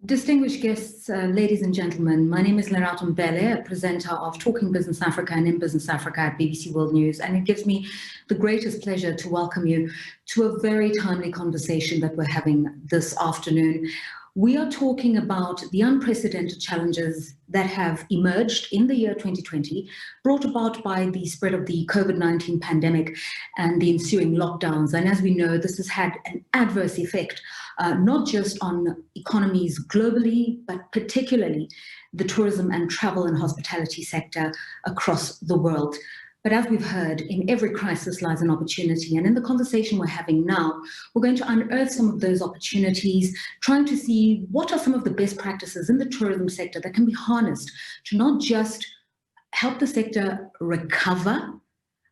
Distinguished guests, ladies and gentlemen, my name is Lerato Mbele, a presenter of Talking Business Africa and In Business Africa at BBC World News, and it gives me the greatest pleasure to welcome you to a very timely conversation that we're having this afternoon. We are talking about the unprecedented challenges that have emerged in the year 2020, brought about by the spread of the COVID-19 pandemic and the ensuing lockdowns. And as we know, this has had an adverse effect, not just on economies globally, but particularly the tourism and travel and hospitality sector across the world. But as we've heard, in every crisis lies an opportunity. And in the conversation we're having now, we're going to unearth some of those opportunities, trying to see what are some of the best practices in the tourism sector that can be harnessed to not just help the sector recover,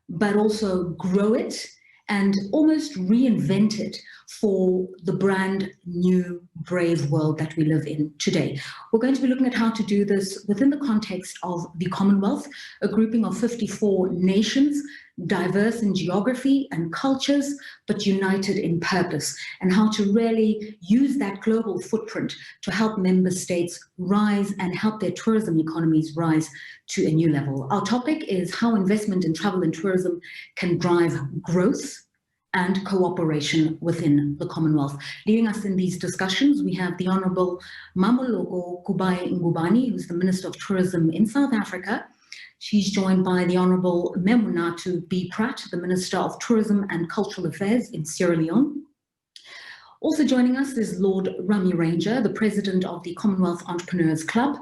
but also grow it and almost reinvent it for the brand new, brave world that we live in today. We're going to be looking at how to do this within the context of the Commonwealth, a grouping of 54 nations, diverse in geography and cultures, but united in purpose, and how to really use that global footprint to help member states rise and help their tourism economies rise to a new level. Our topic is how investment in travel and tourism can drive growth and cooperation within the Commonwealth. Leading us in these discussions, we have the Honourable Mmamoloko Kubayi-Ngubane, who's the Minister of Tourism in South Africa. She's joined by the Honourable Memunatu Pratt, the Minister of Tourism and Cultural Affairs in Sierra Leone. Also joining us is Lord Rami Ranger, the President of the Commonwealth Entrepreneurs Club.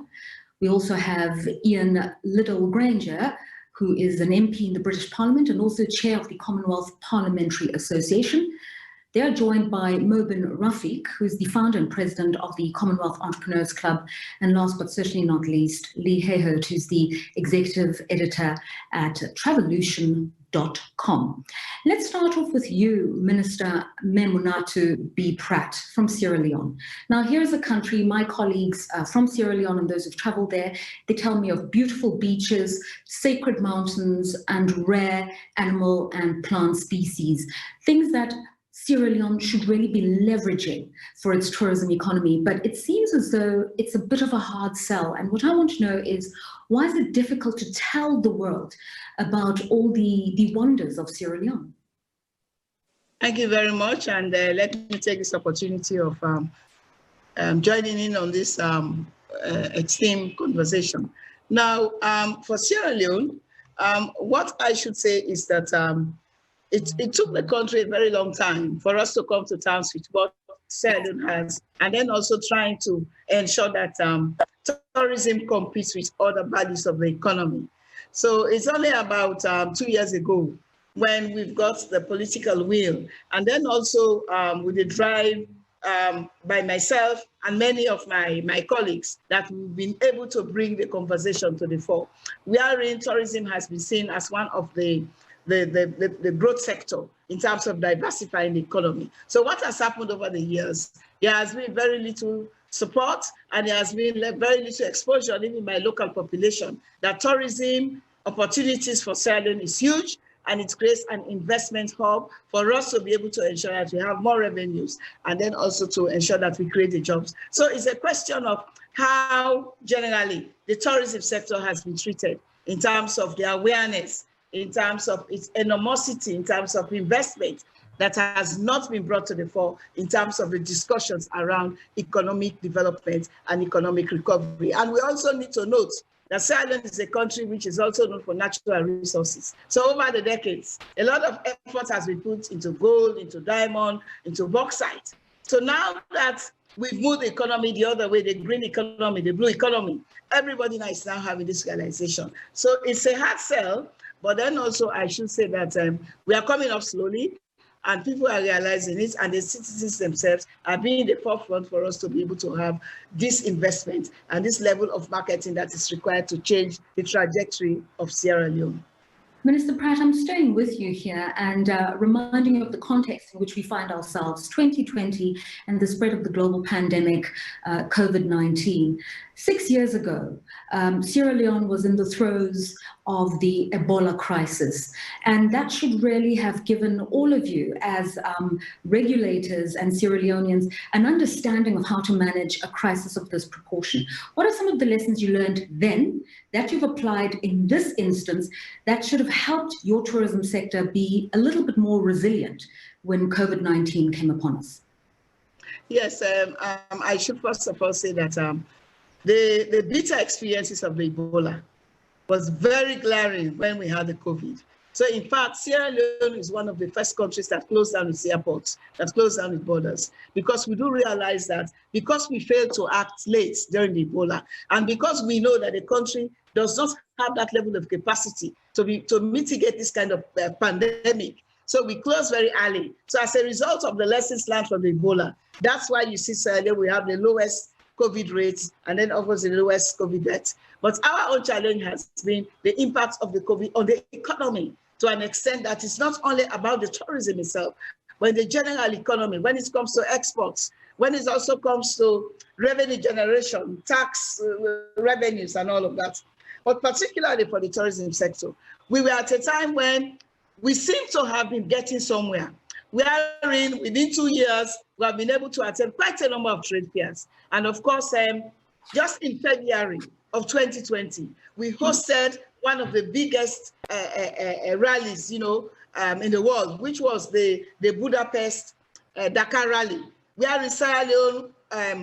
We also have Liddell-Grainger, who is an MP in the British Parliament and also chair of the Commonwealth Parliamentary Association. They are joined by Mobin, Rafiq, who is the founder and president of the Commonwealth Entrepreneurs Club, and last but certainly not least, Hayhurst, who's the executive editor at Travolution.com. Let's start off with you, Minister Memunatu Pratt from Sierra Leone. Now, here's a country, my colleagues from Sierra Leone and those who've traveled there, they tell me of beautiful beaches, sacred mountains, and rare animal and plant species, things that Sierra Leone should really be leveraging for its tourism economy, but it seems as though it's a bit of a hard sell. And what I want to know is, why is it difficult to tell the world about all the wonders of Sierra Leone? Thank you very much, and let me take this opportunity of joining in on this esteemed conversation. Now, for Sierra Leone, what I should say is that it took the country a very long time for us to come to terms with what Sierra Leone has, and then also trying to ensure that tourism competes with other values of the economy. So it's only about 2 years ago when we've got the political will, and then also with the drive by myself and many of my colleagues, that we've been able to bring the conversation to the fore. Wherein tourism has been seen as one of the growth sector in terms of diversifying the economy. So what has happened over the years? There has been very little support, and there has been very little exposure, even by local population, that tourism opportunities for Sierra Leone is huge, and it creates an investment hub for us to be able to ensure that we have more revenues, and then also to ensure that we create the jobs. So it's a question of how generally the tourism sector has been treated in terms of the awareness, in terms of its enormosity, in terms of investment that has not been brought to the fore in terms of the discussions around economic development and economic recovery. And we also need to note that Sierra Leone is a country which is also known for natural resources. So over the decades, a lot of effort has been put into gold, into diamond, into bauxite. So now that we've moved the economy the other way, the green economy, the blue economy, everybody now is now having this realization. So it's a hard sell. But then also, I should say that we are coming up slowly, and people are realizing it, and the citizens themselves are being in the forefront for us to be able to have this investment and this level of marketing that is required to change the trajectory of Sierra Leone. Minister Pratt, I'm staying with you here and reminding you of the context in which we find ourselves, 2020 and the spread of the global pandemic, COVID-19. 6 years ago, Sierra Leone was in the throes of the Ebola crisis, and that should really have given all of you as regulators and Sierra Leoneans an understanding of how to manage a crisis of this proportion. What are some of the lessons you learned then that you've applied in this instance that should have helped your tourism sector be a little bit more resilient when COVID-19 came upon us? Yes, I should first of all say that the bitter experiences of the Ebola was very glaring when we had the COVID. So in fact, Sierra Leone is one of the first countries that closed down its airports, that closed down its borders, because we do realize that because we failed to act late during the Ebola, and because we know that the country does not have that level of capacity to mitigate this kind of pandemic, so we closed very early. So as a result of the lessons learned from the Ebola, that's why you see Sierra Leone, we have the lowest COVID rates, and then obviously the lowest COVID deaths. But our own challenge has been the impact of the COVID on the economy to an extent that it's not only about the tourism itself, but in the general economy, when it comes to exports, when it also comes to revenue generation, tax revenues and all of that. But particularly for the tourism sector, we were at a time when we seem to have been getting somewhere. Within 2 years, we have been able to attend quite a number of trade fairs. And of course, just in February of 2020, we hosted one of the biggest rallies, in the world, which was the Budapest Dakar rally, where in Sierra Leone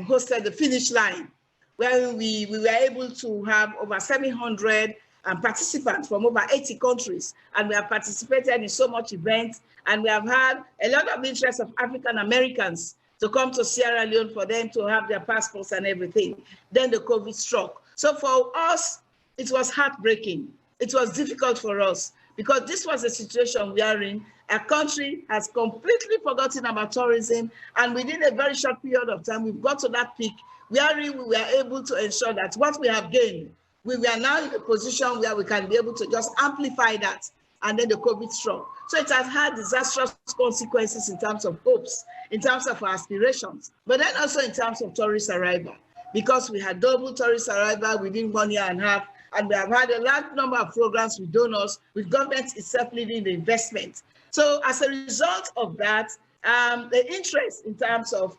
hosted the finish line, where we were able to have over 700 participants from over 80 countries, and we have participated in so much events, and we have had a lot of interest of African Americans to come to Sierra Leone for them to have their passports and everything. Then the COVID struck. So for us, it was heartbreaking. It was difficult for us because this was a situation we are in. A country has completely forgotten about tourism, and within a very short period of time, we've got to that peak where we were able to ensure that what we have gained, we are now in a position where we can be able to just amplify that, and then the COVID struck. So it has had disastrous consequences in terms of hopes, in terms of our aspirations, but then also in terms of tourist arrival, because we had double tourist arrival within 1 year and a half, and we have had a large number of programs with donors, with government itself leading the investment. So as a result of that, the interest in terms of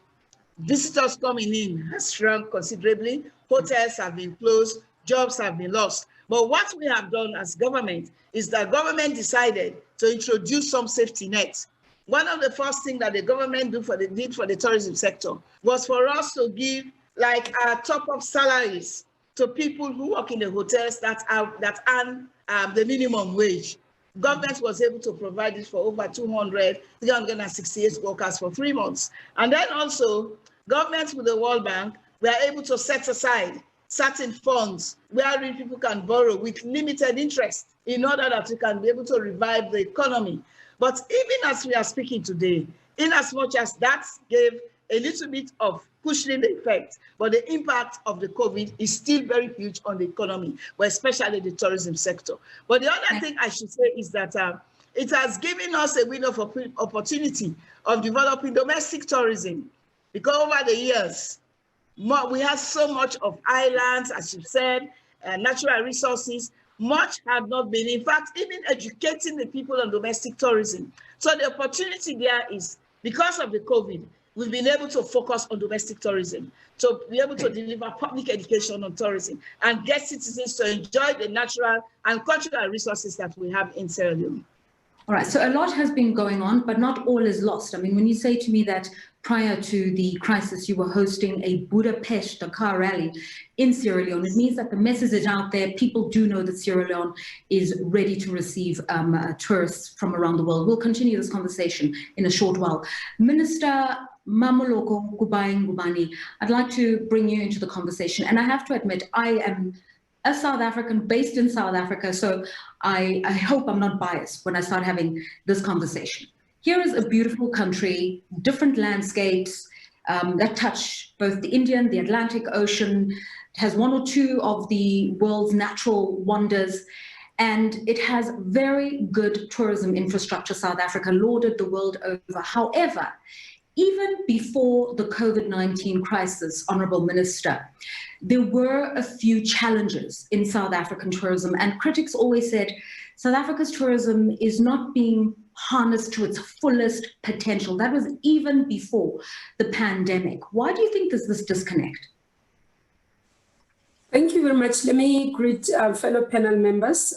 visitors coming in has shrunk considerably. Hotels have been closed, jobs have been lost. But what we have done as government is that government decided to introduce some safety nets. One of the first things that the government did for the tourism sector was for us to give like top-up salaries to people who work in the hotels that earn the minimum wage. Government was able to provide it for over 368 workers for 3 months. And then also, governments with the World Bank were able to set aside certain funds wherein people can borrow with limited interest in order that we can be able to revive the economy. But even as we are speaking today, in as much as that gave a little bit of cushioning effect, but the impact of the COVID is still very huge on the economy, but especially the tourism sector. But the other thing I should say is that it has given us a window of opportunity of developing domestic tourism, because over the years, we have so much of islands, as you said, natural resources. Much have not been, in fact, even educating the people on domestic tourism. So the opportunity there is, because of the COVID, we've been able to focus on domestic tourism, to be able to deliver public education on tourism and get citizens to enjoy the natural and cultural resources that we have in Sierra Leone. All right, so a lot has been going on, but not all is lost. I mean, when you say to me that prior to the crisis, you were hosting a Budapest Dakar rally in Sierra Leone, it means that the message is out there. People do know that Sierra Leone is ready to receive tourists from around the world. We'll continue this conversation in a short while. Minister Mmamoloko Kubayi-Ngubane, I'd like to bring you into the conversation. And I have to admit, I am a South African based in South Africa, so I hope I'm not biased when I start having this conversation. Here is a beautiful country, different landscapes that touch both the Indian, the Atlantic Ocean. It has one or two of the world's natural wonders, and it has very good tourism infrastructure. South Africa lauded the world over. However, even before the COVID-19 crisis, Honourable Minister, there were a few challenges in South African tourism, and critics always said South Africa's tourism is not being harnessed to its fullest potential. That was even before the pandemic. Why do you think there's this disconnect? Thank you very much. Let me greet fellow panel members.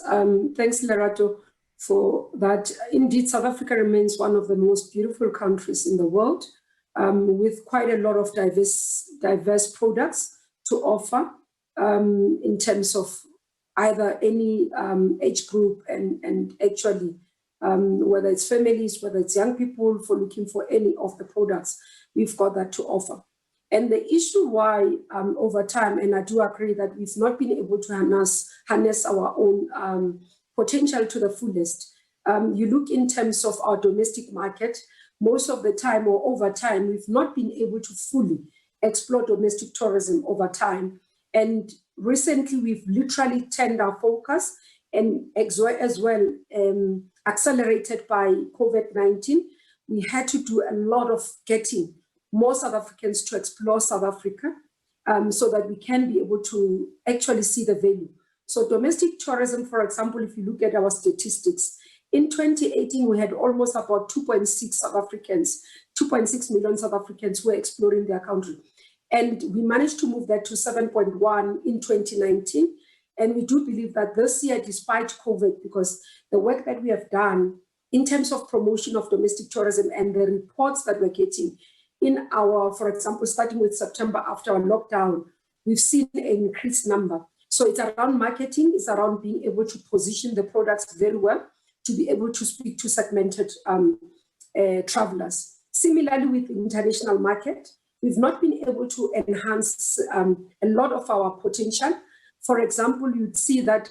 Thanks, Lerato, for that. Indeed, South Africa remains one of the most beautiful countries in the world, with quite a lot of diverse products to offer in terms of either any age group and actually whether it's families, whether it's young people, for looking for any of the products, we've got that to offer. And the issue why over time, and I do agree that we've not been able to harness our own potential to the fullest. You look in terms of our domestic market, most of the time or over time, we've not been able to fully explore domestic tourism over time. And recently, we've literally turned our focus, and as well, accelerated by COVID-19, we had to do a lot of getting more South Africans to explore South Africa so that we can be able to actually see the value. So domestic tourism, for example, if you look at our statistics, in 2018, we had almost about 2.6 million South Africans who were exploring their country. And we managed to move that to 7.1 in 2019. And we do believe that this year, despite COVID, because the work that we have done in terms of promotion of domestic tourism and the reports that we're getting in our, for example, starting with September after our lockdown, we've seen an increased number. So it's around marketing, it's around being able to position the products very well, to be able to speak to segmented travelers. Similarly, with the international market, we've not been able to enhance a lot of our potential. For example, you'd see that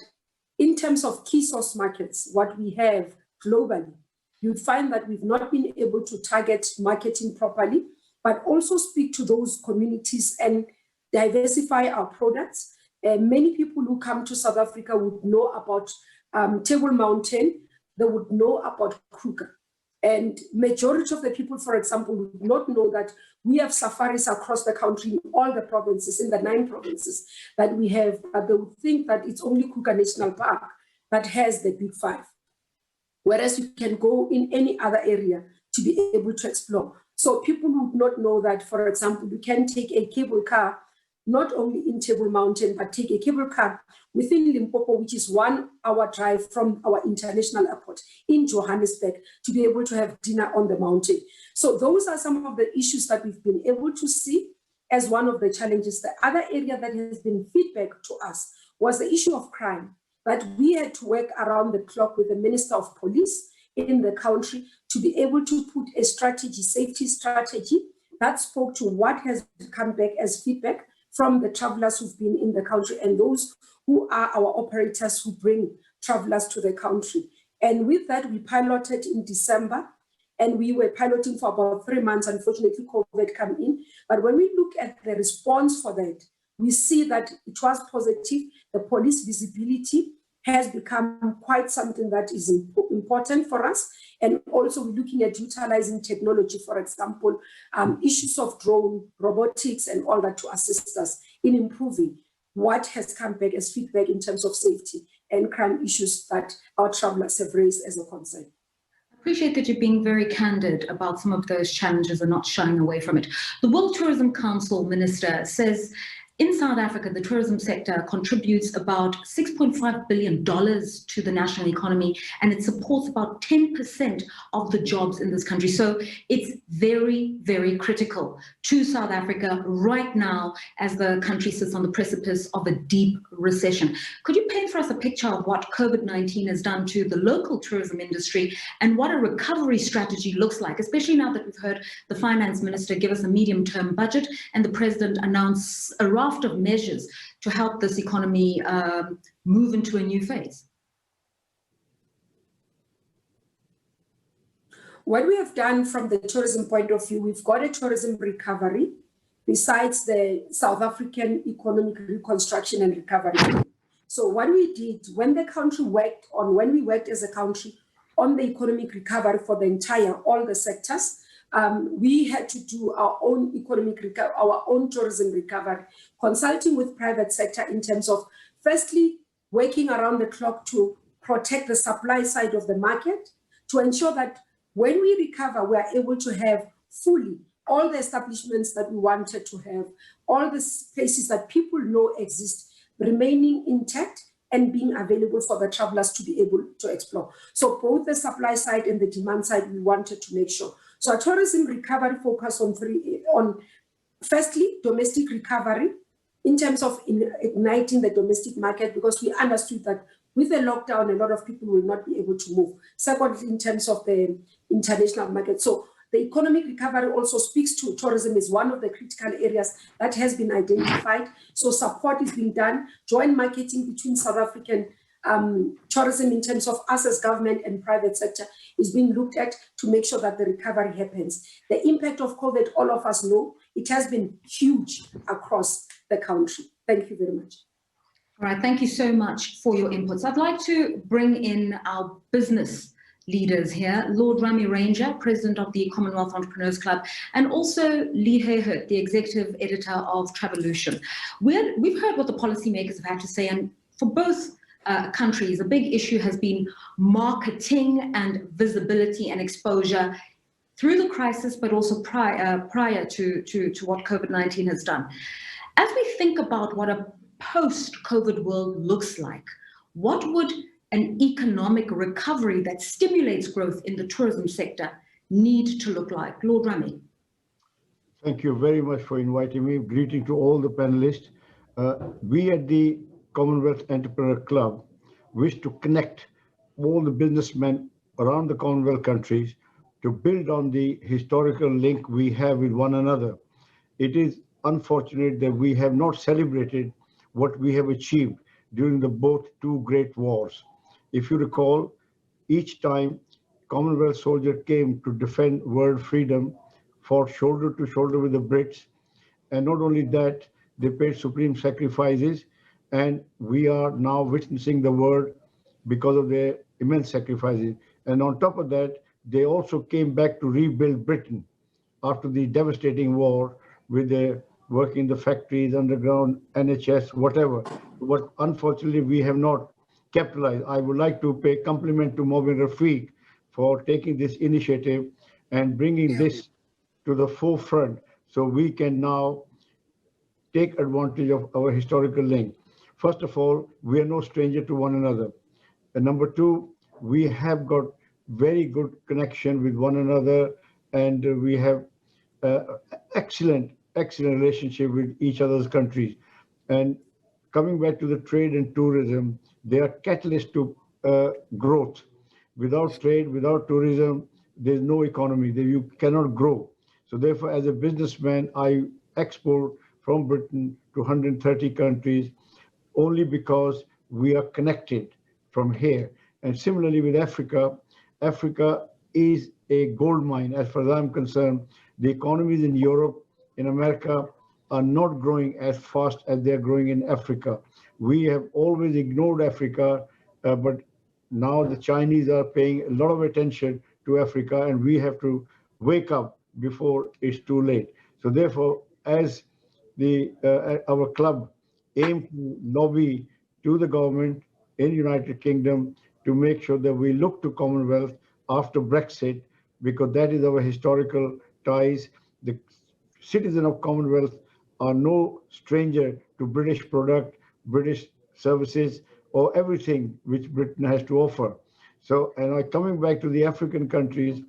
in terms of key source markets, what we have globally, you'd find that we've not been able to target marketing properly, but also speak to those communities and diversify our products. Many people who come to South Africa would know about Table Mountain, they would know about Kruger. And majority of the people, for example, would not know that we have safaris across the country in all the provinces, in the 9 provinces that we have, but they would think that it's only Kruger National Park that has the Big 5. Whereas you can go in any other area to be able to explore. So people would not know that, for example, you can take a cable car, not only in Table Mountain, but take a cable car within Limpopo, which is 1 hour drive from our international airport in Johannesburg, to be able to have dinner on the mountain. So those are some of the issues that we've been able to see as one of the challenges. The other area that has been feedback to us was the issue of crime, that we had to work around the clock with the Minister of Police in the country to be able to put a strategy, safety strategy, that spoke to what has come back as feedback from the travelers who've been in the country and those who are our operators who bring travelers to the country. And with that, we piloted in December, and we were piloting for about 3 months. Unfortunately, COVID came in. But when we look at the response for that, we see that it was positive. The police visibility has become quite something that is important for us. And also we're looking at utilizing technology, for example, issues of drone, robotics, and all that to assist us in improving what has come back as feedback in terms of safety and crime issues that our travelers have raised as a concern. I appreciate that you're being very candid about some of those challenges and not shying away from it. The World Tourism Council Minister says in South Africa, the tourism sector contributes about $6.5 billion to the national economy, and it supports about 10% of the jobs in this country. So it's very, very critical to South Africa right now as the country sits on the precipice of a deep recession. Could you paint for us a picture of what COVID-19 has done to the local tourism industry and what a recovery strategy looks like, especially now that we've heard the finance minister give us a medium-term budget and the president announce a raft of measures to help this economy move into a new phase? What we have done from the tourism point of view, we've got a tourism recovery besides the South African economic reconstruction and recovery. So what we did when the country when we worked as a country on the economic recovery for the all the sectors, we had to do our own our own tourism recovery, consulting with private sector in terms of, firstly, working around the clock to protect the supply side of the market, to ensure that when we recover, we are able to have fully all the establishments that we wanted to have, all the places that people know exist, remaining intact and being available for the travelers to be able to explore. So both the supply side and the demand side, we wanted to make sure. So our tourism recovery focused on firstly, domestic recovery in terms of igniting the domestic market, because we understood that with the lockdown, a lot of people will not be able to move. Secondly, in terms of the international market. So the economic recovery also speaks to tourism is one of the critical areas that has been identified. So support is being done, joint marketing between South African tourism in terms of us as government and private sector is being looked at to make sure that the recovery happens. The impact of COVID, all of us know, it has been huge across the country. Thank you very much. All right, thank you so much for your inputs. I'd like to bring in our business leaders here, Lord Rami Ranger, President of the Commonwealth Entrepreneurs Club, and also Lee Hayhurst, the Executive Editor of Travolution. We've heard what the policymakers have had to say, and for both countries, a big issue has been marketing and visibility and exposure through the crisis, but also prior to what COVID-19 has done. As we think about what a post-COVID world looks like, what would an economic recovery that stimulates growth in the tourism sector need to look like? Lord Rami. Thank you very much for inviting me. Greeting to all the panelists. We at the Commonwealth Entrepreneur Club wish to connect all the businessmen around the Commonwealth countries to build on the historical link we have with one another. It is unfortunate that we have not celebrated what we have achieved during the both two great wars. If you recall, each time Commonwealth soldiers came to defend world freedom, fought shoulder to shoulder with the Brits, and not only that, they paid supreme sacrifices, and we are now witnessing the world because of their immense sacrifices. And on top of that, they also came back to rebuild Britain after the devastating war with their work in the factories, underground, NHS, whatever. But unfortunately, we have not capitalized. I would like to pay compliment to Mobin Rafiq for taking this initiative and bringing this to the forefront so we can now take advantage of our historical link. First of all, we are no stranger to one another. And number two, we have got very good connection with one another, and we have excellent relationship with each other's countries. And coming back to the trade and tourism, they are catalysts to growth. Without trade, without tourism, there's no economy. You cannot grow. So therefore, as a businessman, I export from Britain to 130 countries only because we are connected from here. And similarly with Africa, Africa is a gold mine as far as I'm concerned. The economies in Europe, in America, are not growing as fast as they're growing in Africa. We have always ignored Africa, but now the Chinese are paying a lot of attention to Africa, and we have to wake up before it's too late. So therefore, as our club aim to lobby to the government in United Kingdom to make sure that we look to Commonwealth after Brexit, because that is our historical ties. The citizens of Commonwealth are no stranger to British product, British services, or everything which Britain has to offer. So, and coming back to the African countries,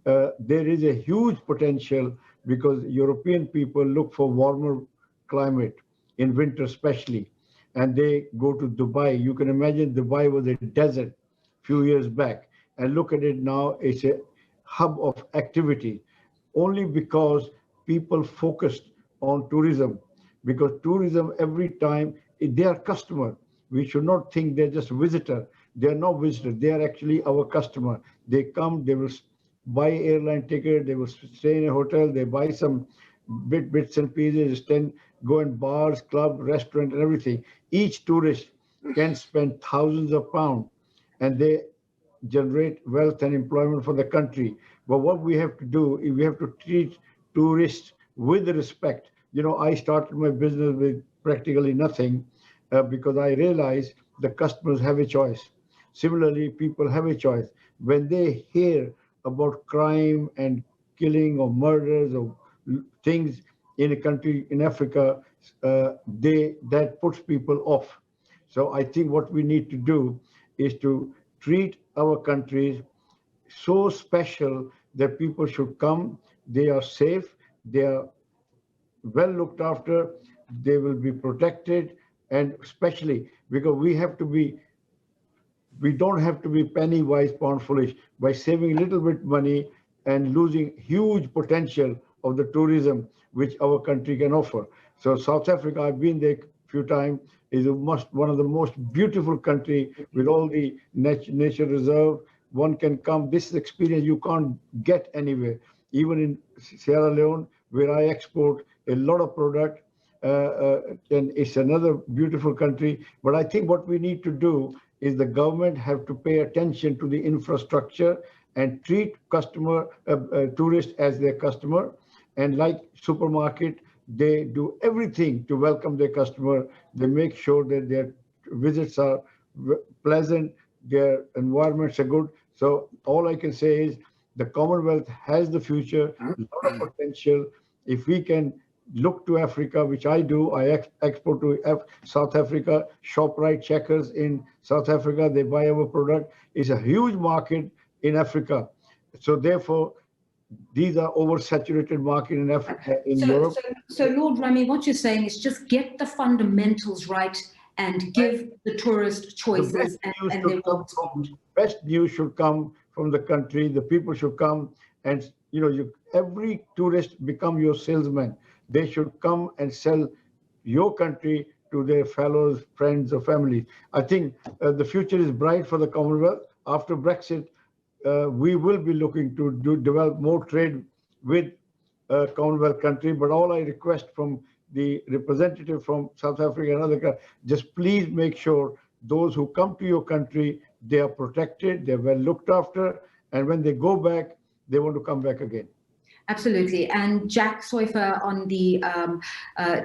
there is a huge potential because European people look for warmer climate in winter especially, and they go to Dubai. You can imagine Dubai was a desert a few years back, and look at it now, it's a hub of activity, only because people focused on tourism, because tourism every time, they are customer. We should not think they're just visitor. They are not visitors, they are actually our customer. They come, they will buy airline ticket, they will stay in a hotel, they buy some bits and pieces, then go in bars, club, restaurant, and everything. Each tourist can spend thousands of pounds, and they generate wealth and employment for the country. But what we have to do is we have to treat tourists with respect. You know, I started my business with practically nothing because I realized the customers have a choice. Similarly, people have a choice. When they hear about crime and killing or murders or things in a country in Africa, that puts people off. So I think what we need to do is to treat our countries so special that people should come. They are safe, they are well looked after, they will be protected, and especially because we don't have to be penny wise, pound foolish by saving a little bit money and losing huge potential of the tourism which our country can offer. So South Africa, I've been there a few times, is one of the most beautiful country with all the nature reserve. One can come, this experience you can't get anywhere. Even in Sierra Leone, where I export a lot of product, and it's another beautiful country. But I think what we need to do is the government have to pay attention to the infrastructure and treat tourists as their customer. And like supermarket, they do everything to welcome their customer. They make sure that their visits are pleasant, their environments are good. So all I can say is the Commonwealth has the future, a lot of potential. If we can look to Africa, which I do, I export to South Africa, ShopRite Checkers in South Africa, they buy our product. It's a huge market in Africa. So therefore, these are oversaturated market in Africa, in Europe. So Lord Rami, what you're saying is just get the fundamentals right and give the tourist choices and they will respond. Best news should come from the country. The people should come, and every tourist become your salesman. They should come and sell your country to their fellows, friends, or family. I think the future is bright for the Commonwealth. After Brexit, we will be looking to develop more trade with Commonwealth country. But all I request from the representative from South Africa and other countries, just please make sure those who come to your country, they are protected, they're well looked after, and when they go back, they want to come back again. Absolutely. And Jack Soifer on the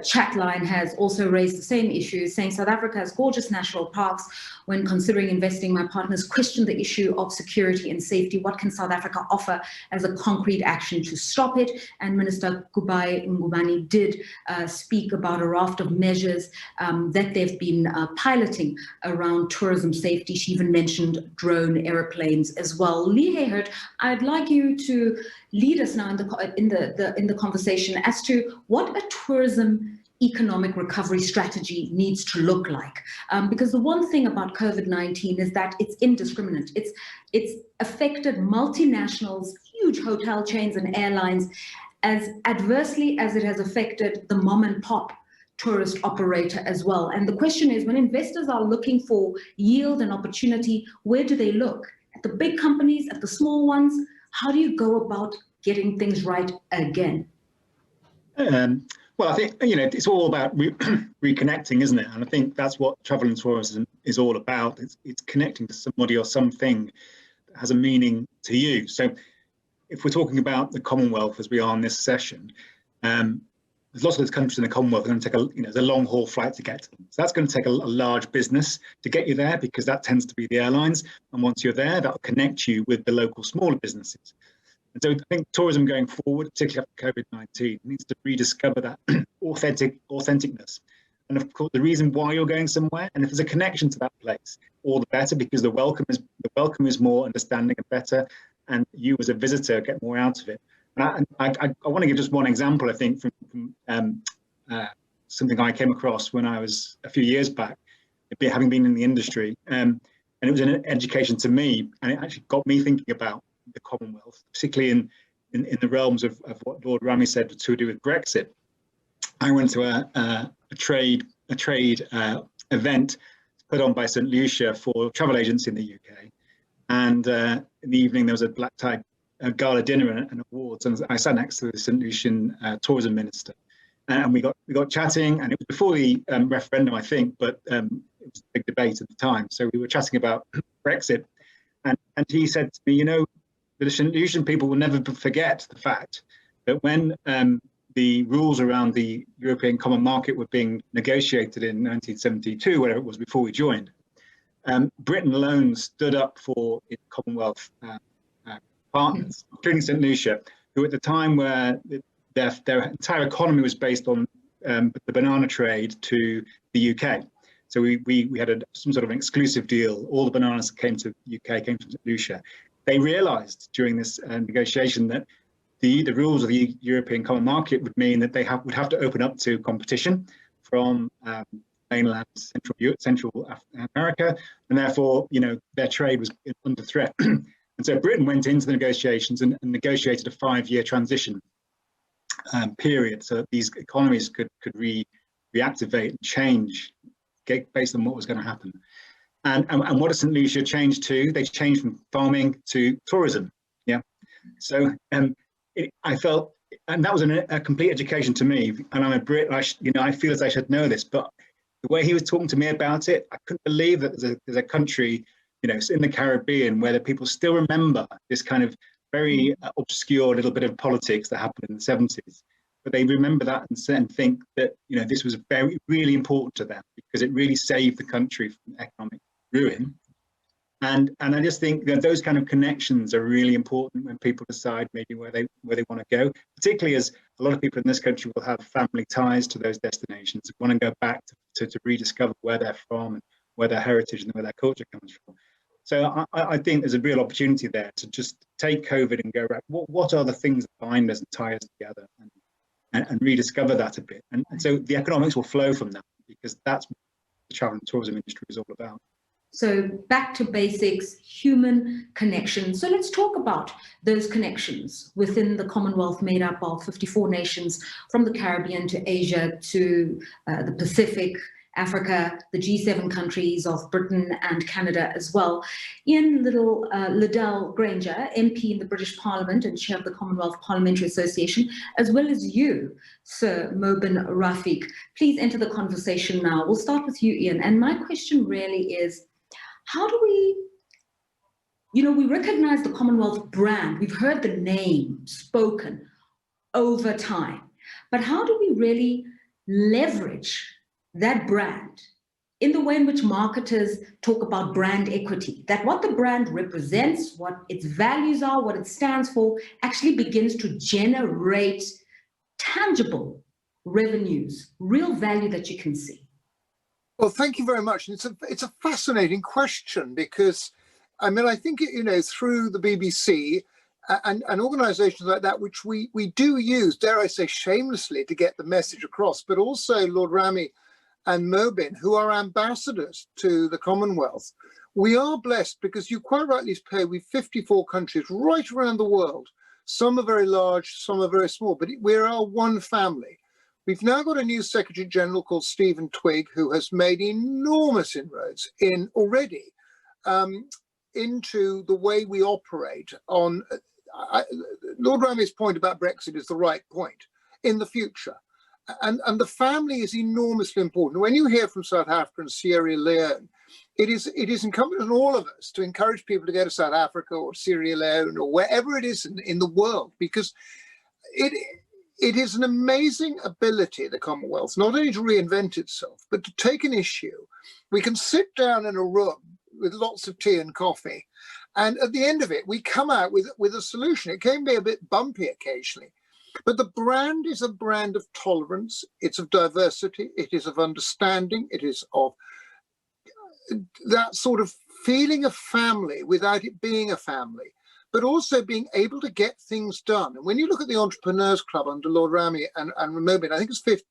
chat line has also raised the same issue, saying South Africa has gorgeous national parks. When considering investing, my partners question the issue of security and safety. What can South Africa offer as a concrete action to stop it? And Minister Kubayi-Ngubane did speak about a raft of measures that they've been piloting around tourism safety. She even mentioned drone airplanes as well. Lee Hayhurst, I'd like you to lead us now in the conversation as to what a tourism economic recovery strategy needs to look like. Because the one thing about COVID-19 is that it's indiscriminate. It's affected multinationals, huge hotel chains and airlines as adversely as it has affected the mom and pop tourist operator as well. And the question is, when investors are looking for yield and opportunity, where do they look? At the big companies, at the small ones? How do you go about getting things right again? Well, I think, it's all about reconnecting, isn't it? And I think that's what travel and tourism is all about. It's connecting to somebody or something that has a meaning to you. So if we're talking about the Commonwealth as we are in this session, there's lots of those countries in the Commonwealth are going to take a long haul flight to get to them. So that's going to take a large business to get you there, because that tends to be the airlines. And once you're there, that'll connect you with the local smaller businesses. And so I think tourism going forward, particularly after COVID-19, needs to rediscover that authenticness. And of course, the reason why you're going somewhere, and if there's a connection to that place, all the better, because the welcome is more understanding and better, and you as a visitor get more out of it. And I want to give just one example, I think, from something I came across when I was a few years back, having been in the industry, and it was an education to me, and it actually got me thinking about the Commonwealth, particularly in the realms of what Lord Rami said to do with Brexit. I went to a trade event put on by St. Lucia for travel agents in the UK, and in the evening there was a black tie gala dinner and awards, and I sat next to the St. Lucian tourism minister, and we got chatting, and it was before the referendum, I think, but it was a big debate at the time. So we were chatting about Brexit. And And he said to me, you know, the St. Lucian people will never forget the fact that when the rules around the European Common Market were being negotiated in 1972, whatever it was before we joined, Britain alone stood up for its Commonwealth partners, including St. Lucia, who at the time were their entire economy was based on the banana trade to the UK. So we had some sort of an exclusive deal. All the bananas that came to the UK came from St. Lucia. They realised during this negotiation that the rules of the European Common Market would mean that they would have to open up to competition from mainland Central America, and therefore, you know, their trade was under threat. And so Britain went into the negotiations and negotiated a 5-year transition period, so that these economies could reactivate and change based on what was going to happen. And what does St. Lucia change to? They changed from farming to tourism. Yeah. So I felt, and that was a complete education to me. And I'm a Brit. I feel as I should know this, but the way he was talking to me about it, I couldn't believe that there's a country, you know, in the Caribbean where the people still remember this kind of very obscure little bit of politics that happened in the 70s. But they remember that and think that, you know, this was really important to them because it really saved the country from economic ruin. And I just think that those kind of connections are really important when people decide maybe where they want to go, particularly as a lot of people in this country will have family ties to those destinations, want to go back to rediscover where they're from and where their heritage and where their culture comes from. So I think there's a real opportunity there to just take COVID and go back. What are the things that bind us and tie us together, and rediscover that a bit. And so the economics will flow from that, because that's what the travel and tourism industry is all about. So back to basics, human connection. So let's talk about those connections within the Commonwealth, made up of 54 nations, from the Caribbean to Asia to the Pacific, Africa, the G7 countries of Britain and Canada as well. Liddell-Grainger, MP in the British Parliament and chair of the Commonwealth Parliamentary Association, as well as you, Sir Mobin Rafiq. Please enter the conversation now. We'll start with you, Ian. And my question really is, how do we recognize the Commonwealth brand? We've heard the name spoken over time, but how do we really leverage that brand in the way in which marketers talk about brand equity, that what the brand represents, what its values are, what it stands for, actually begins to generate tangible revenues, real value that you can see? Well, thank you very much. It's a fascinating question, because, I mean, I think, you know, through the BBC and organisations like that, which we do use, dare I say, shamelessly, to get the message across, but also Lord Rami and Mobin, who are ambassadors to the Commonwealth. We are blessed because you quite rightly say we've 54 countries right around the world. Some are very large, some are very small, but we are one family. We've now got a new Secretary General called Stephen Twigg, who has made enormous inroads already into the way we operate on. Lord Rami's point about Brexit is the right point in the future. And the family is enormously important. When you hear from South Africa and Sierra Leone, it is incumbent on all of us to encourage people to go to South Africa or Sierra Leone or wherever it is in the world, because it is an amazing ability, the Commonwealth, not only to reinvent itself, but to take an issue. We can sit down in a room with lots of tea and coffee, and at the end of it, we come out with a solution. It can be a bit bumpy occasionally, but the brand is a brand of tolerance, it's of diversity, it is of understanding, it is of that sort of feeling of family without it being a family, but also being able to get things done. And when you look at the Entrepreneurs Club under Lord Rami and Mobin, I think it's 50,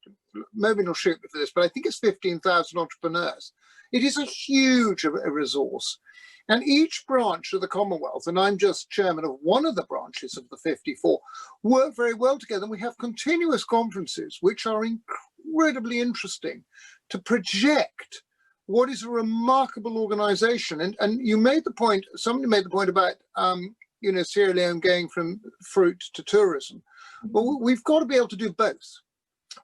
Mobin will shoot me for this, but I think it's 15,000 entrepreneurs. It is a huge resource. And each branch of the Commonwealth, and I'm just chairman of one of the branches of the 54, work very well together. And we have continuous conferences, which are incredibly interesting to project what is a remarkable organization. And you made the point, somebody made the point about, Sierra Leone going from fruit to tourism. Well, we've got to be able to do both.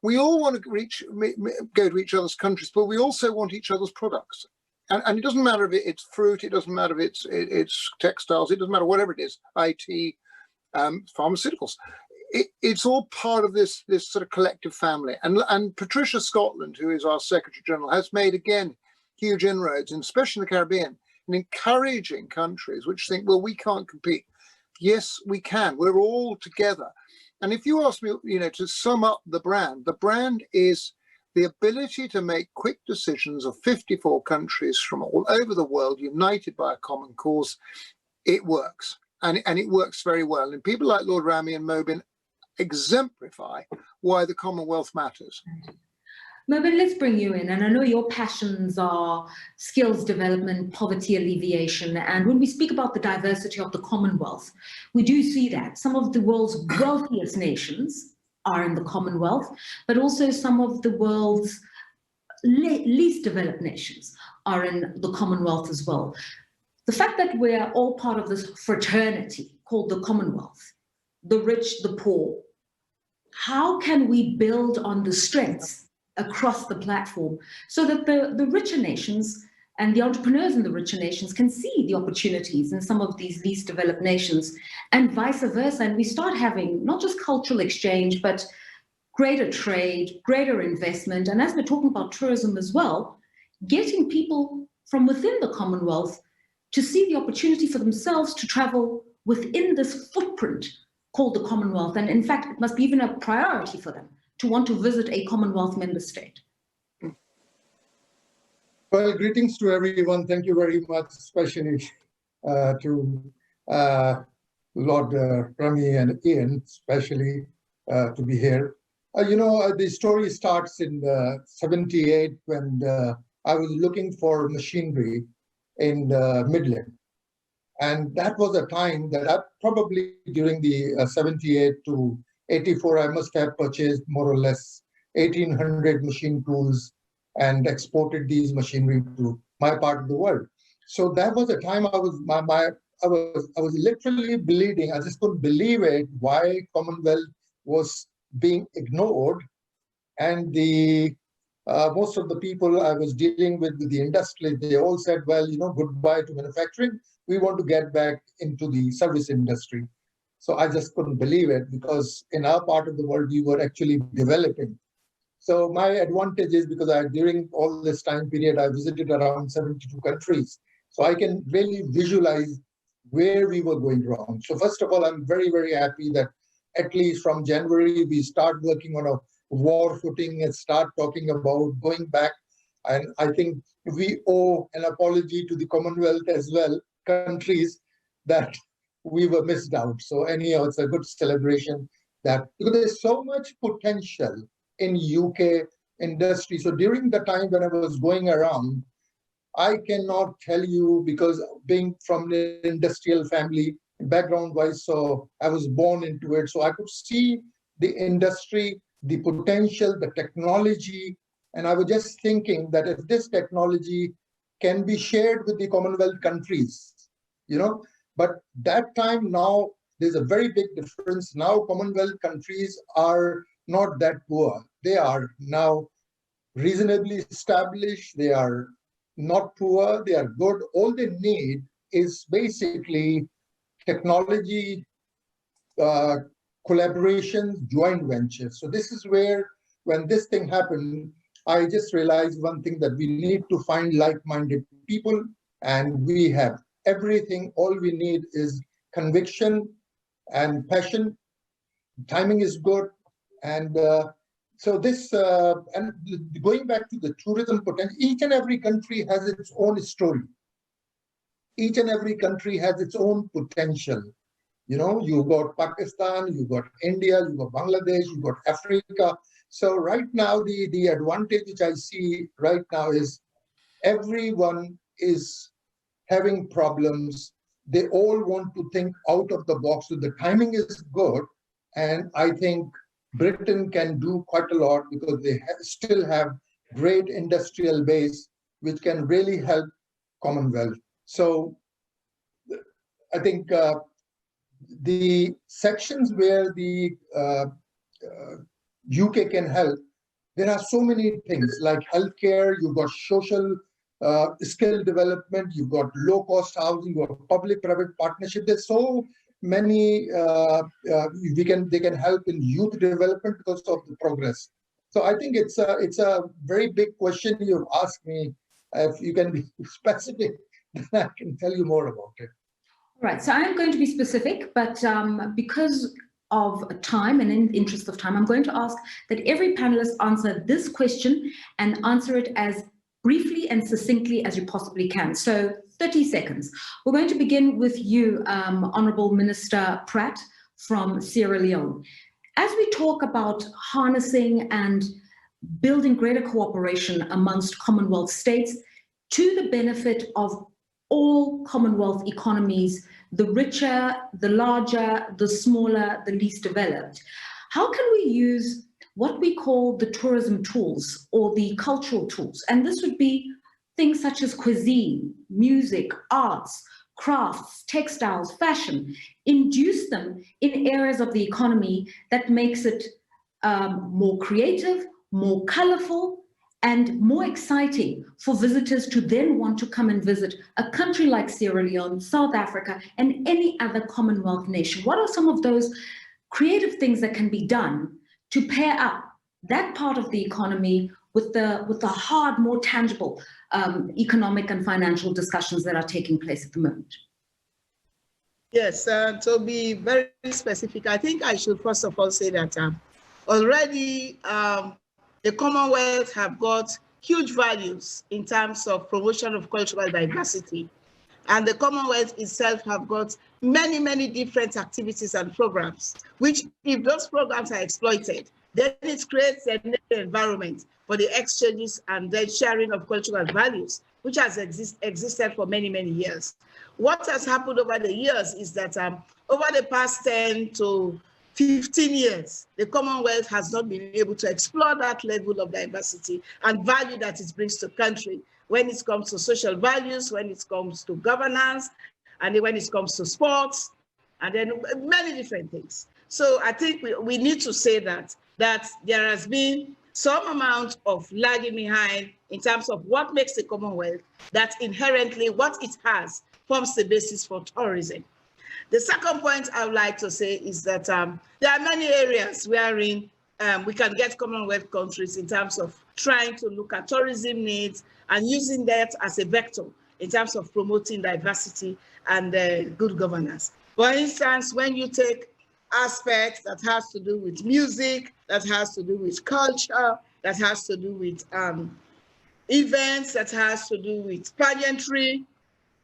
We all want to go to each other's countries, but we also want each other's products. and it doesn't matter if it's fruit, it doesn't matter if it's textiles, it doesn't matter whatever it is, IT, pharmaceuticals. It's all part of this sort of collective family. And Patricia Scotland, who is our Secretary General, has made, again, huge inroads, and especially in the Caribbean, in encouraging countries which think, well, we can't compete. Yes, we can. We're all together. And if you ask me, to sum up the brand is the ability to make quick decisions of 54 countries from all over the world, united by a common cause. It works, and it works very well. And people like Lord Rami and Mobin exemplify why the Commonwealth matters. Mobin, let's bring you in. And I know your passions are skills development, poverty alleviation. And when we speak about the diversity of the Commonwealth, we do see that some of the world's wealthiest nations are in the Commonwealth, but also some of the world's least developed nations are in the Commonwealth as well. The fact that we're all part of this fraternity called the Commonwealth, the rich, the poor, how can we build on the strengths across the platform so that the richer nations and the entrepreneurs in the richer nations can see the opportunities in some of these least developed nations, and vice versa, and we start having not just cultural exchange, but greater trade, greater investment, and as we're talking about tourism as well, getting people from within the Commonwealth to see the opportunity for themselves to travel within this footprint called the Commonwealth. And in fact, it must be even a priority for them to want to visit a Commonwealth member state. Well, greetings to everyone. Thank you very much, especially to Lord Rami and Ian, especially to be here. The story starts in 78 when I was looking for machinery in Midland. And that was a time that I probably during the 78 to 84, I must have purchased more or less 1,800 machine tools and exported these machinery to my part of the world. So that was a time I was literally bleeding. I just couldn't believe it, why Commonwealth was being ignored. And the most of the people I was dealing with the industry, they all said, well, goodbye to manufacturing. We want to get back into the service industry. So I just couldn't believe it, because in our part of the world, we were actually developing. So my advantage is because during all this time period, I visited around 72 countries. So I can really visualize where we were going wrong. So first of all, I'm very, very happy that at least from January, we start working on a war footing and start talking about going back. And I think we owe an apology to the Commonwealth as well, countries, that we were missed out. So anyhow, it's a good celebration that, because there's so much potential in UK industry. So during the time when I was going around, I cannot tell you, because being from an industrial family, background-wise, so I was born into it. So I could see the industry, the potential, the technology. And I was just thinking that if this technology can be shared with the Commonwealth countries, but that time now, there's a very big difference. Now Commonwealth countries are not that poor. They are now reasonably established. They are not poor. They are good. All they need is basically technology, collaboration, joint ventures. So this is where, when this thing happened, I just realized one thing, that we need to find like-minded people, and we have everything. All we need is conviction and passion. Timing is good. And so this, and going back to the tourism potential, each and every country has its own story. Each and every country has its own potential. You've got Pakistan, you've got India, you've got Bangladesh, you've got Africa. So right now, the advantage which I see right now is everyone is having problems. They all want to think out of the box. So the timing is good. And I think Britain can do quite a lot, because they still have great industrial base, which can really help Commonwealth. So I think the sections where the UK can help, there are so many things like healthcare, you've got social skill development, you've got low-cost housing, you've got public-private partnership. There's so many, they can help in youth development because of the progress. So I think it's a very big question you've asked me. If you can be specific, then I can tell you more about it. Right, so I'm going to be specific, but because of time and in the interest of time, I'm going to ask that every panelist answer this question and answer it as briefly and succinctly as you possibly can. So 30 seconds. We're going to begin with you, Honourable Minister Pratt from Sierra Leone. As we talk about harnessing and building greater cooperation amongst Commonwealth states to the benefit of all Commonwealth economies, the richer, the larger, the smaller, the least developed, how can we use what we call the tourism tools or the cultural tools? And this would be things such as cuisine, music, arts, crafts, textiles, fashion, induce them in areas of the economy that makes it more creative, more colorful, and more exciting for visitors to then want to come and visit a country like Sierra Leone, South Africa, and any other Commonwealth nation. What are some of those creative things that can be done to pair up that part of the economy with the hard, more tangible economic and financial discussions that are taking place at the moment? Yes, to be very specific, I think I should first of all say that already the Commonwealth have got huge values in terms of promotion of cultural diversity. And the Commonwealth itself have got many, many different activities and programs, which if those programs are exploited, then it creates an environment for the exchanges and the sharing of cultural values, which has existed for many, many years. What has happened over the years is that over the past 10 to 15 years, the Commonwealth has not been able to explore that level of diversity and value that it brings to the country when it comes to social values, when it comes to governance, and when it comes to sports, and then many different things. So I think we need to say that there has been some amount of lagging behind in terms of what makes the Commonwealth, that inherently what it has forms the basis for tourism. The second point I would like to say is that there are many areas wherein we can get Commonwealth countries in terms of trying to look at tourism needs and using that as a vector in terms of promoting diversity and good governance. For instance, when you take aspects that has to do with music, that has to do with culture, that has to do with events, that has to do with pageantry,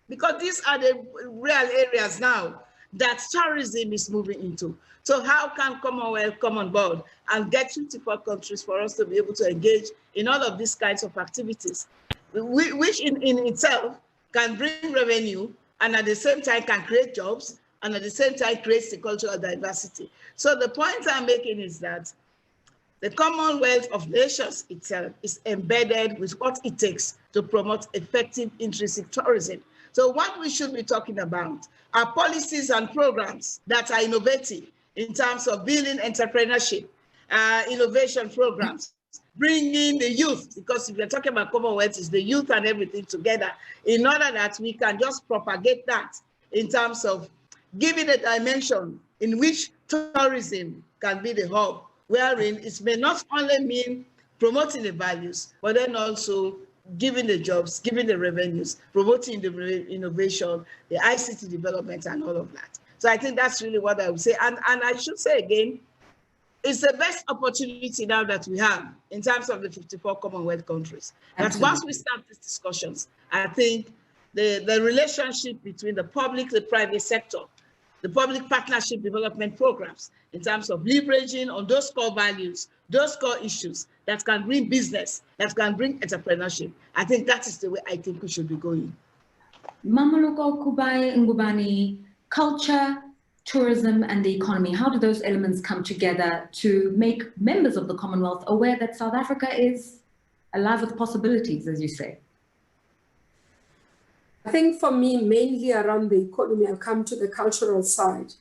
because these are the real areas now that tourism is moving into. So how can Commonwealth come on board and get 54 countries for us to be able to engage in all of these kinds of activities, which in itself can bring revenue and at the same time can create jobs and at the same time creates the cultural diversity. So the point I'm making is that the Commonwealth of Nations itself is embedded with what it takes to promote effective intrinsic tourism. So what we should be talking about are policies and programs that are innovative in terms of building entrepreneurship, innovation programs, bringing the youth, because if we're talking about Commonwealth, it's the youth and everything together, in order that we can just propagate that in terms of giving a dimension in which tourism can be the hub, wherein it may not only mean promoting the values, but then also giving the jobs, giving the revenues, promoting the innovation, the ICT development, and all of that. So I think that's really what I would say. And I should say again, it's the best opportunity now that we have in terms of the 54 Commonwealth countries. That once we start these discussions, I think the relationship between the public, the private sector, the public partnership development programs in terms of leveraging on those core values, those core issues that can bring business, that can bring entrepreneurship. I think that is the way I think we should be going. Mmamoloko, Kubayi-Ngubane, culture, tourism, and the economy, how do those elements come together to make members of the Commonwealth aware that South Africa is alive with possibilities, as you say? I think for me, mainly around the economy, I'll come to the cultural side.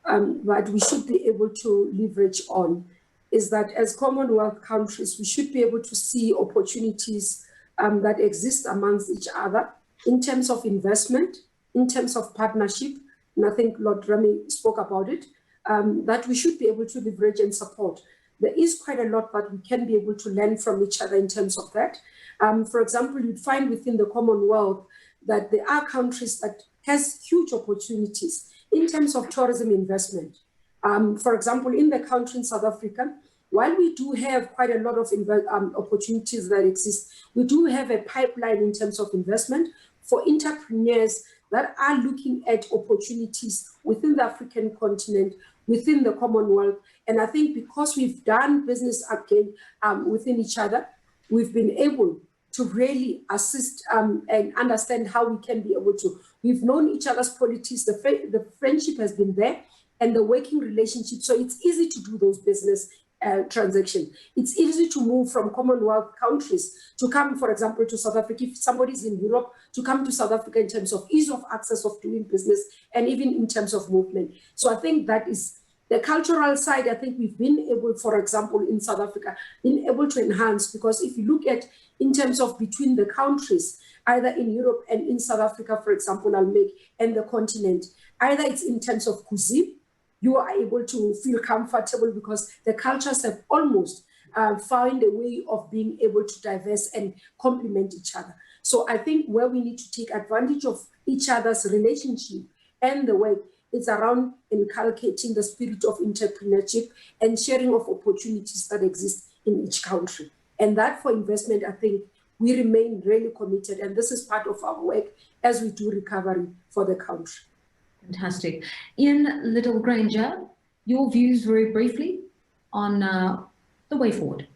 What we should be able to leverage on is that as Commonwealth countries, we should be able to see opportunities that exist amongst each other in terms of investment, in terms of partnership, and I think Lord Rami spoke about it, that we should be able to leverage and support. There is quite a lot that we can be able to learn from each other in terms of that. For example, you'd find within the Commonwealth that there are countries that has huge opportunities in terms of tourism investment. For example, in the country in South Africa, while we do have quite a lot of opportunities that exist, we do have a pipeline in terms of investment for entrepreneurs that are looking at opportunities within the African continent, within the Commonwealth. And I think because we've done business again within each other, we've been able to really assist and understand how we can be able to. We've known each other's politics, the friendship has been there, and the working relationship. So it's easy to do those business transactions. It's easy to move from Commonwealth countries to come, for example, to South Africa. If somebody's in Europe, to come to South Africa in terms of ease of access of doing business and even in terms of movement. So I think that is the cultural side. I think we've been able, for example, in South Africa, been able to enhance, because if you look at in terms of between the countries, either in Europe and in South Africa, for example, and the continent, either it's in terms of cuisine, you are able to feel comfortable because the cultures have almost found a way of being able to diverse and complement each other. So I think where we need to take advantage of each other's relationship and the work, it's around inculcating the spirit of entrepreneurship and sharing of opportunities that exist in each country. And that for investment, I think we remain really committed. And this is part of our work as we do recovery for the country. Fantastic. Ian Liddell-Grainger, your views very briefly on the way forward.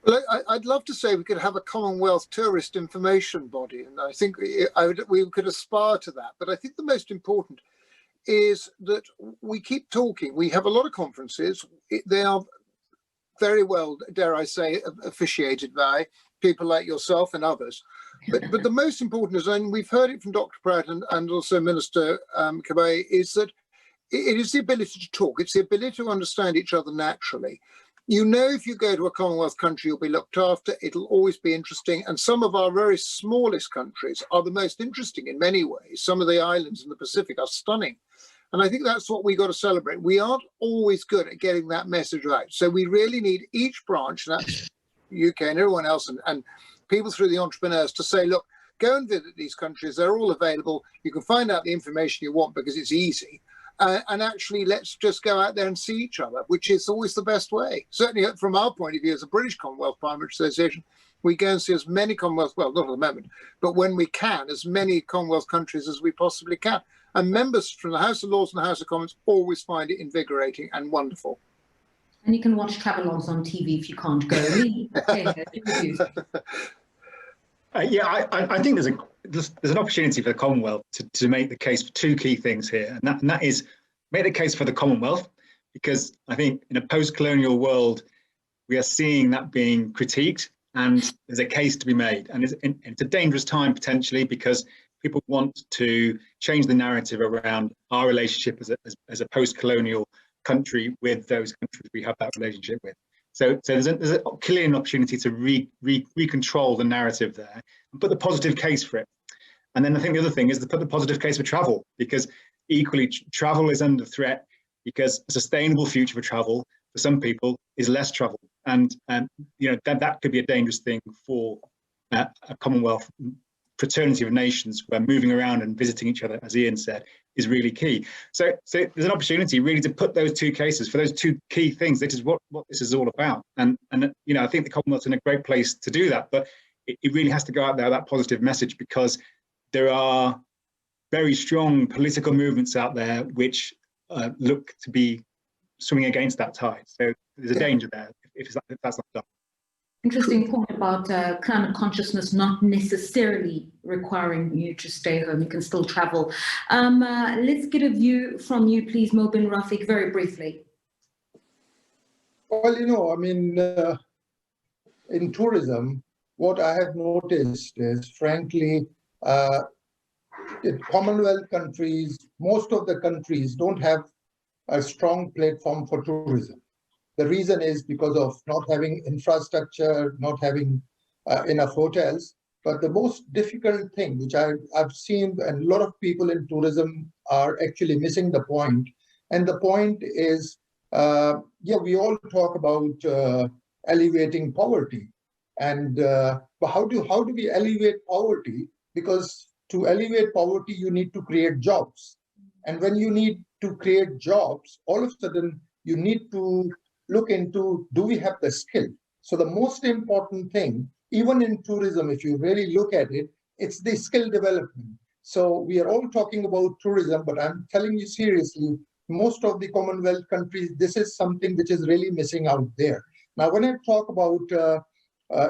Well, I'd love to say we could have a Commonwealth tourist information body, and I think we could aspire to that. But I think the most important is that we keep talking. We have a lot of conferences. They are very well, dare I say, officiated by people like yourself and others. But the most important is, and we've heard it from Dr. Pratt and also Minister Kubayi, is that it is the ability to talk. It's the ability to understand each other naturally. You know, if you go to a Commonwealth country, you'll be looked after. It'll always be interesting. And some of our very smallest countries are the most interesting in many ways. Some of the islands in the Pacific are stunning. And I think that's what we got to celebrate. We aren't always good at getting that message out. So we really need each branch, that's UK and everyone else, and people through the entrepreneurs to say, look, go and visit these countries. They're all available. You can find out the information you want because it's easy. And actually, let's just go out there and see each other, which is always the best way. Certainly from our point of view as a British Commonwealth Parliamentary Association, we go and see as many Commonwealth, well, not at the moment, but when we can, as many Commonwealth countries as we possibly can. And members from the House of Lords and the House of Commons always find it invigorating and wonderful. And you can watch travelogues on TV if you can't go. I think there's an opportunity for the Commonwealth to make the case for two key things here, and that is make the case for the Commonwealth, because I think in a post-colonial world we are seeing that being critiqued, and there's a case to be made, and it's a dangerous time potentially because people want to change the narrative around our relationship as a post-colonial country with those countries we have that relationship with. So there's clearly an opportunity to recontrol the narrative there and put the positive case for it. And then I think the other thing is to put the positive case for travel, because equally travel is under threat, because a sustainable future for travel for some people is less travel. And you know, that could be a dangerous thing for a Commonwealth fraternity of nations, where moving around and visiting each other, as Ian said, is really key. So there's an opportunity really to put those two cases for those two key things. This is what this is all about. And you know, I think the Commonwealth's in a great place to do that, but it really has to go out there, that positive message, because there are very strong political movements out there which look to be swimming against that tide. So there's a danger there if that's not done. Interesting point about climate consciousness not necessarily requiring you to stay home. You can still travel. Let's get a view from you, please, Mobin, Rafiq, very briefly. Well, you know, I mean, in tourism, what I have noticed is, frankly, in Commonwealth countries, most of the countries don't have a strong platform for tourism. The reason is because of not having infrastructure, not having enough hotels. But the most difficult thing, which I've seen, and a lot of people in tourism are actually missing the point. And the point is, yeah, we all talk about alleviating poverty. And but how do we alleviate poverty? Because to alleviate poverty, you need to create jobs. And when you need to create jobs, all of a sudden, you need to look into, do we have the skill? So the most important thing, even in tourism, if you really look at it, it's the skill development. So we are all talking about tourism, but I'm telling you seriously, most of the Commonwealth countries, this is something which is really missing out there. Now, when I talk about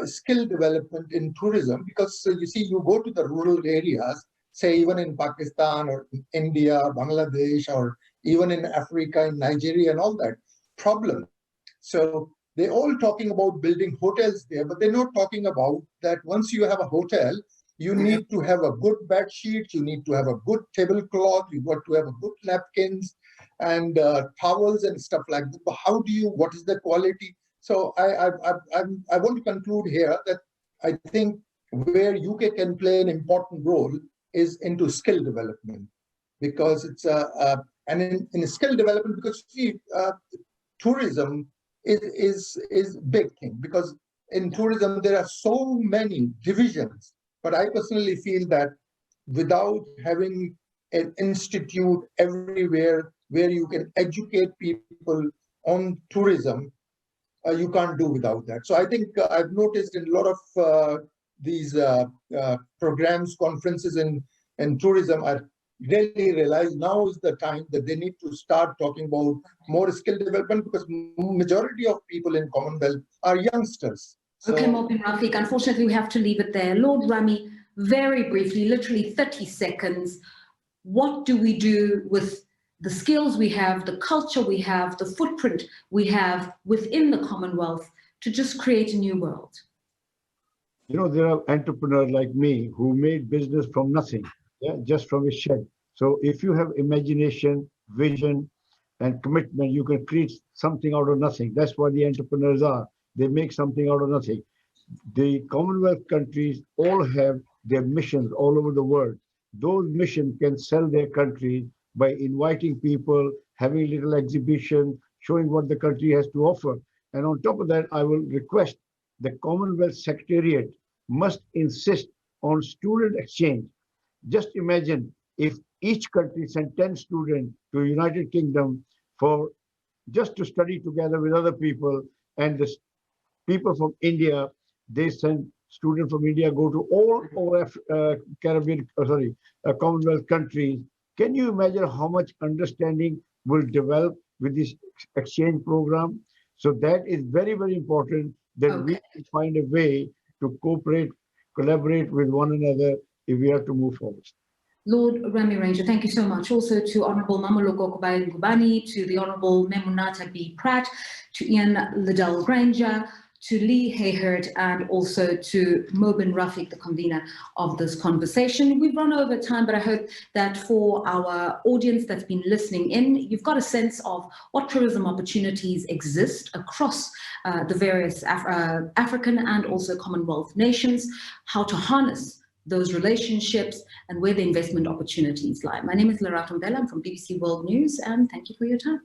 skill development in tourism, because you see, you go to the rural areas, say even in Pakistan or India, Bangladesh, or even in Africa, in Nigeria and all that, problem. So they're all talking about building hotels there, but they're not talking about that once you have a hotel, you need to have a good bed sheet, you need to have a good tablecloth, you've got to have a good napkins and towels and stuff like that. But how do you, what is the quality? So I want to conclude here that I think where UK can play an important role is into skill development, because it's and in skill development, because see, tourism is big thing, because in tourism there are so many divisions. But I personally feel that without having an institute everywhere where you can educate people on tourism, you can't do without that. So I think I've noticed in a lot of these programs, conferences in tourism, I really realize now is the time that they need to start talking about more skill development, because majority of people in Commonwealth are youngsters. So, okay, Mobin, Rafiq, unfortunately we have to leave it there. Lord Rami, very briefly, literally 30 seconds, what do we do with the skills we have, the culture we have, the footprint we have within the Commonwealth to just create a new world? You know, there are entrepreneurs like me who made business from nothing, yeah, just from a shed. So if you have imagination, vision, and commitment, you can create something out of nothing. That's what the entrepreneurs are. They make something out of nothing. The Commonwealth countries all have their missions all over the world. Those missions can sell their country by inviting people, having little exhibition, showing what the country has to offer. And on top of that, I will request the Commonwealth Secretariat must insist on student exchange. Just imagine if each country sent 10 students to United Kingdom for just to study together with other people, and the people from India, they send students from India go to all over Caribbean, Commonwealth countries. Can you imagine how much understanding will develop with this exchange program? So that is very, very important that we find a way to cooperate, collaborate with one another if we have to move forward. Lord Rami Ranger, thank you so much. Also to Honourable Mmamoloko Kubayi-Ngubane, to the Honourable Memunatu B. Pratt, to Ian Liddell-Grainger, to Lee Hayhurst, and also to Mobin Rafiq, the convener of this conversation. We've run over time, but I hope that for our audience that's been listening in, you've got a sense of what tourism opportunities exist across the various African and also Commonwealth nations, how to harness those relationships and where the investment opportunities lie. My name is Lerato Mbele, I'm from BBC World News, and thank you for your time.